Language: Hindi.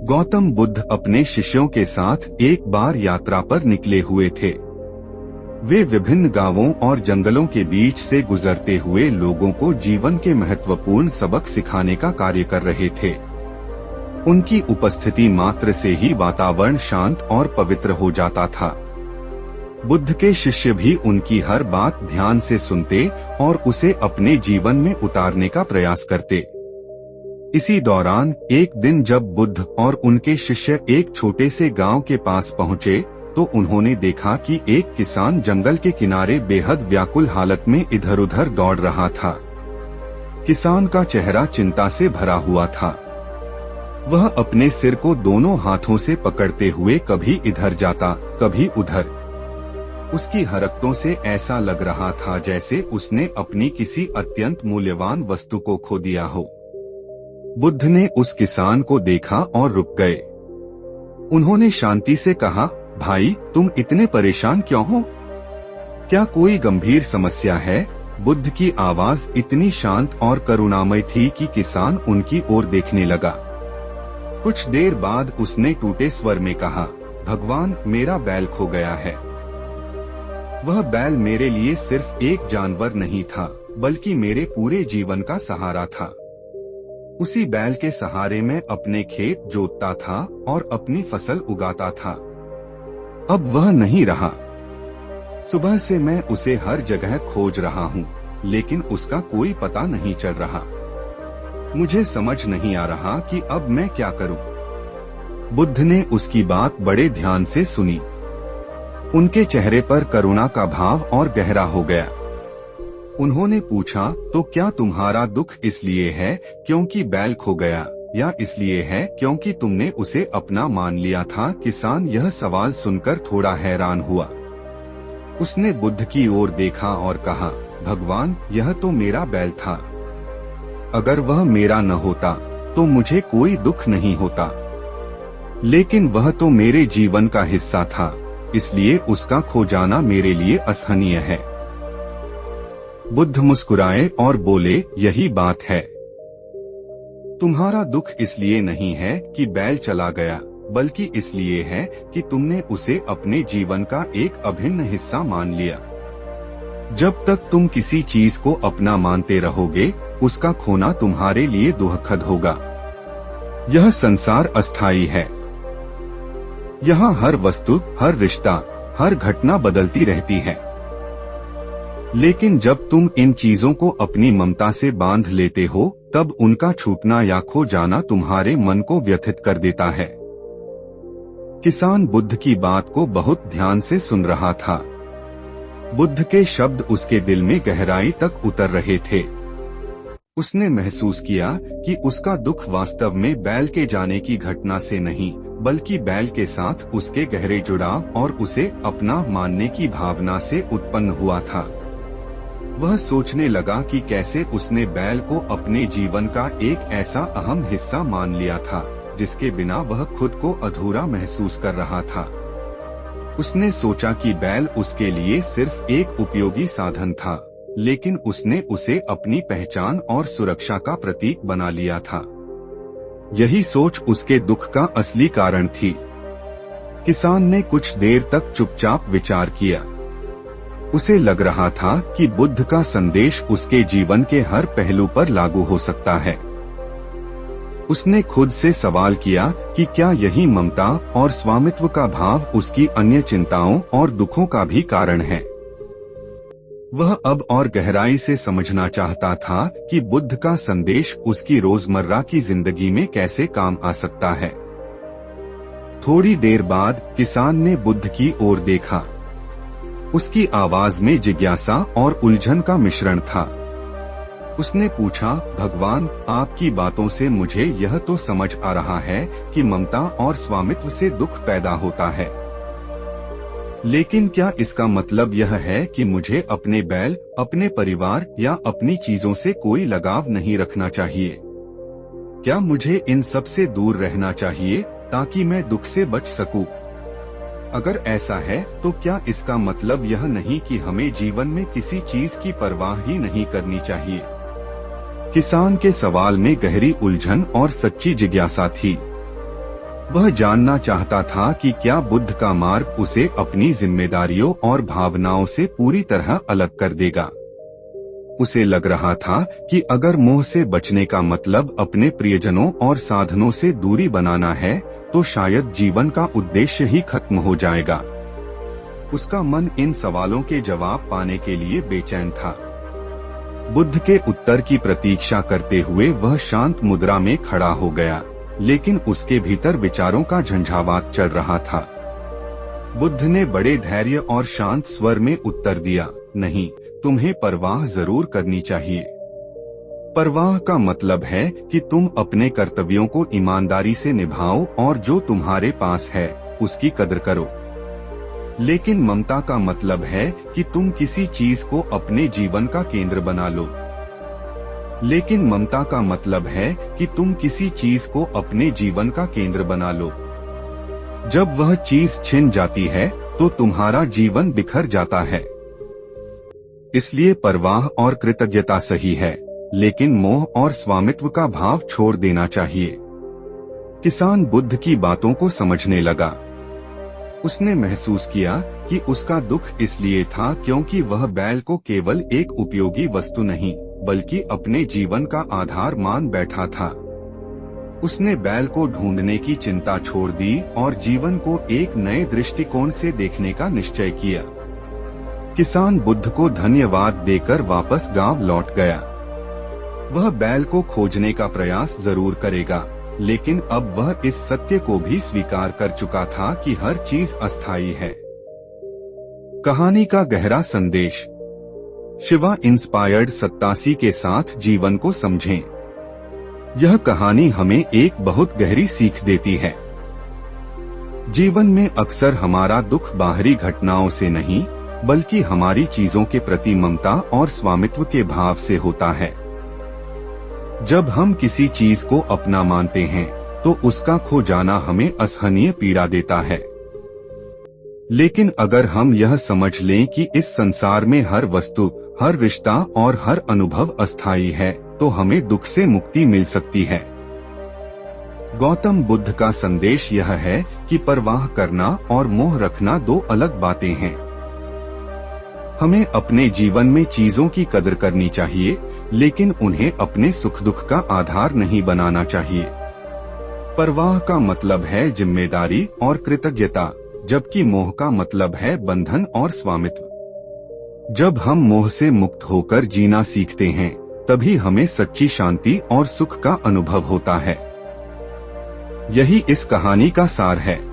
गौतम बुद्ध अपने शिष्यों के साथ एक बार यात्रा पर निकले हुए थे। वे विभिन्न गांवों और जंगलों के बीच से गुजरते हुए लोगों को जीवन के महत्वपूर्ण सबक सिखाने का कार्य कर रहे थे। उनकी उपस्थिति मात्र से ही वातावरण शांत और पवित्र हो जाता था। बुद्ध के शिष्य भी उनकी हर बात ध्यान से सुनते और उसे अपने जीवन में उतारने का प्रयास करते। इसी दौरान एक दिन जब बुद्ध और उनके शिष्य एक छोटे से गांव के पास पहुंचे, तो उन्होंने देखा कि एक किसान जंगल के किनारे बेहद व्याकुल हालत में इधर उधर दौड़ रहा था। किसान का चेहरा चिंता से भरा हुआ था। वह अपने सिर को दोनों हाथों से पकड़ते हुए कभी इधर जाता, कभी उधर। उसकी हरकतों से ऐसा लग रहा था जैसे उसने अपनी किसी अत्यंत मूल्यवान वस्तु को खो दिया हो। बुद्ध ने उस किसान को देखा और रुक गए। उन्होंने शांति से कहा, भाई, तुम इतने परेशान क्यों हो? क्या कोई गंभीर समस्या है? बुद्ध की आवाज इतनी शांत और करुणामय थी कि किसान उनकी ओर देखने लगा। कुछ देर बाद उसने टूटे स्वर में कहा, भगवान, मेरा बैल खो गया है। वह बैल मेरे लिए सिर्फ एक जानवर नहीं था, बल्कि मेरे पूरे जीवन का सहारा था। उसी बैल के सहारे मैं अपने खेत जोतता था और अपनी फसल उगाता था। अब वह नहीं रहा। सुबह से मैं उसे हर जगह खोज रहा हूँ, लेकिन उसका कोई पता नहीं चल रहा। मुझे समझ नहीं आ रहा कि अब मैं क्या करूँ। बुद्ध ने उसकी बात बड़े ध्यान से सुनी। उनके चेहरे पर करुणा का भाव और गहरा हो गया। उन्होंने पूछा, तो क्या तुम्हारा दुख इसलिए है क्योंकि बैल खो गया, या इसलिए है क्योंकि तुमने उसे अपना मान लिया था? किसान यह सवाल सुनकर थोड़ा हैरान हुआ। उसने बुद्ध की ओर देखा और कहा, भगवान, यह तो मेरा बैल था। अगर वह मेरा न होता तो मुझे कोई दुख नहीं होता, लेकिन वह तो मेरे जीवन का हिस्सा था, इसलिए उसका खो जाना मेरे लिए असहनीय है। बुद्ध मुस्कुराए और बोले, यही बात है। तुम्हारा दुख इसलिए नहीं है कि बैल चला गया, बल्कि इसलिए है कि तुमने उसे अपने जीवन का एक अभिन्न हिस्सा मान लिया। जब तक तुम किसी चीज को अपना मानते रहोगे, उसका खोना तुम्हारे लिए दुखद होगा। यह संसार अस्थायी है। यहाँ हर वस्तु, हर रिश्ता, हर घटना बदलती रहती है। लेकिन जब तुम इन चीजों को अपनी ममता से बांध लेते हो, तब उनका छूटना या खो जाना तुम्हारे मन को व्यथित कर देता है। किसान बुद्ध की बात को बहुत ध्यान से सुन रहा था। बुद्ध के शब्द उसके दिल में गहराई तक उतर रहे थे। उसने महसूस किया कि उसका दुख वास्तव में बैल के जाने की घटना से नहीं, बल्कि बैल के साथ उसके गहरे जुड़ाव और उसे अपना मानने की भावना से उत्पन्न हुआ था। वह सोचने लगा कि कैसे उसने बैल को अपने जीवन का एक ऐसा अहम हिस्सा मान लिया था, जिसके बिना वह खुद को अधूरा महसूस कर रहा था। उसने सोचा कि बैल उसके लिए सिर्फ एक उपयोगी साधन था, लेकिन उसने उसे अपनी पहचान और सुरक्षा का प्रतीक बना लिया था। यही सोच उसके दुख का असली कारण थी। किसान ने कुछ देर तक चुपचाप विचार किया। उसे लग रहा था कि बुद्ध का संदेश उसके जीवन के हर पहलू पर लागू हो सकता है। उसने खुद से सवाल किया कि क्या यही ममता और स्वामित्व का भाव उसकी अन्य चिंताओं और दुखों का भी कारण है। वह अब और गहराई से समझना चाहता था कि बुद्ध का संदेश उसकी रोजमर्रा की जिंदगी में कैसे काम आ सकता है। थोड़ी देर बाद किसान ने बुद्ध की ओर देखा। उसकी आवाज में जिज्ञासा और उलझन का मिश्रण था। उसने पूछा, भगवान, आपकी बातों से मुझे यह तो समझ आ रहा है कि ममता और स्वामित्व से दुख पैदा होता है, लेकिन क्या इसका मतलब यह है कि मुझे अपने बैल, अपने परिवार या अपनी चीजों से कोई लगाव नहीं रखना चाहिए? क्या मुझे इन सब से दूर रहना चाहिए ताकि मैं दुख से बच सकूं? अगर ऐसा है तो क्या इसका मतलब यह नहीं कि हमें जीवन में किसी चीज की परवाह ही नहीं करनी चाहिए? किसान के सवाल में गहरी उलझन और सच्ची जिज्ञासा थी। वह जानना चाहता था कि क्या बुद्ध का मार्ग उसे अपनी जिम्मेदारियों और भावनाओं से पूरी तरह अलग कर देगा। उसे लग रहा था कि अगर मोह से बचने का मतलब अपने प्रियजनों और साधनों से दूरी बनाना है, तो शायद जीवन का उद्देश्य ही खत्म हो जाएगा। उसका मन इन सवालों के जवाब पाने के लिए बेचैन था। बुद्ध के उत्तर की प्रतीक्षा करते हुए वह शांत मुद्रा में खड़ा हो गया, लेकिन उसके भीतर विचारों का झंझावात चल रहा था। बुद्ध ने बड़े धैर्य और शांत स्वर में उत्तर दिया, नहीं, तुम्हें परवाह जरूर करनी चाहिए। परवाह का मतलब है कि तुम अपने कर्तव्यों को ईमानदारी से निभाओ और जो तुम्हारे पास है उसकी कदर करो। लेकिन ममता का मतलब है कि तुम किसी चीज को अपने जीवन का केंद्र बना लो। लेकिन ममता का मतलब है कि तुम किसी चीज को अपने जीवन का केंद्र बना लो। जब वह चीज छिन जाती है तो तुम्हारा जीवन बिखर जाता है। इसलिए परवाह और कृतज्ञता सही है, लेकिन मोह और स्वामित्व का भाव छोड़ देना चाहिए। किसान बुद्ध की बातों को समझने लगा। उसने महसूस किया कि उसका दुख इसलिए था क्योंकि वह बैल को केवल एक उपयोगी वस्तु नहीं, बल्कि अपने जीवन का आधार मान बैठा था। उसने बैल को ढूंढने की चिंता छोड़ दी और जीवन को एक नए दृष्टिकोण से देखने का निश्चय किया। किसान बुद्ध को धन्यवाद देकर वापस गांव लौट गया। वह बैल को खोजने का प्रयास जरूर करेगा, लेकिन अब वह इस सत्य को भी स्वीकार कर चुका था कि हर चीज अस्थायी है। कहानी का गहरा संदेश। शिवा इंस्पायर्ड 87 के साथ जीवन को समझें। यह कहानी हमें एक बहुत गहरी सीख देती है। जीवन में अक्सर हमारा दुख बाहरी घटनाओं से नहीं, बल्कि हमारी चीजों के प्रति ममता और स्वामित्व के भाव से होता है। जब हम किसी चीज को अपना मानते हैं, तो उसका खो जाना हमें असहनीय पीड़ा देता है। लेकिन अगर हम यह समझ लें कि इस संसार में हर वस्तु, हर रिश्ता और हर अनुभव अस्थायी है, तो हमें दुख से मुक्ति मिल सकती है। गौतम बुद्ध का संदेश यह है कि परवाह करना और मोह रखना दो अलग बातें हैं। हमें अपने जीवन में चीजों की कदर करनी चाहिए, लेकिन उन्हें अपने सुख दुख का आधार नहीं बनाना चाहिए। परवाह का मतलब है जिम्मेदारी और कृतज्ञता, जबकि मोह का मतलब है बंधन और स्वामित्व। जब हम मोह से मुक्त होकर जीना सीखते हैं, तभी हमें सच्ची शांति और सुख का अनुभव होता है। यही इस कहानी का सार है।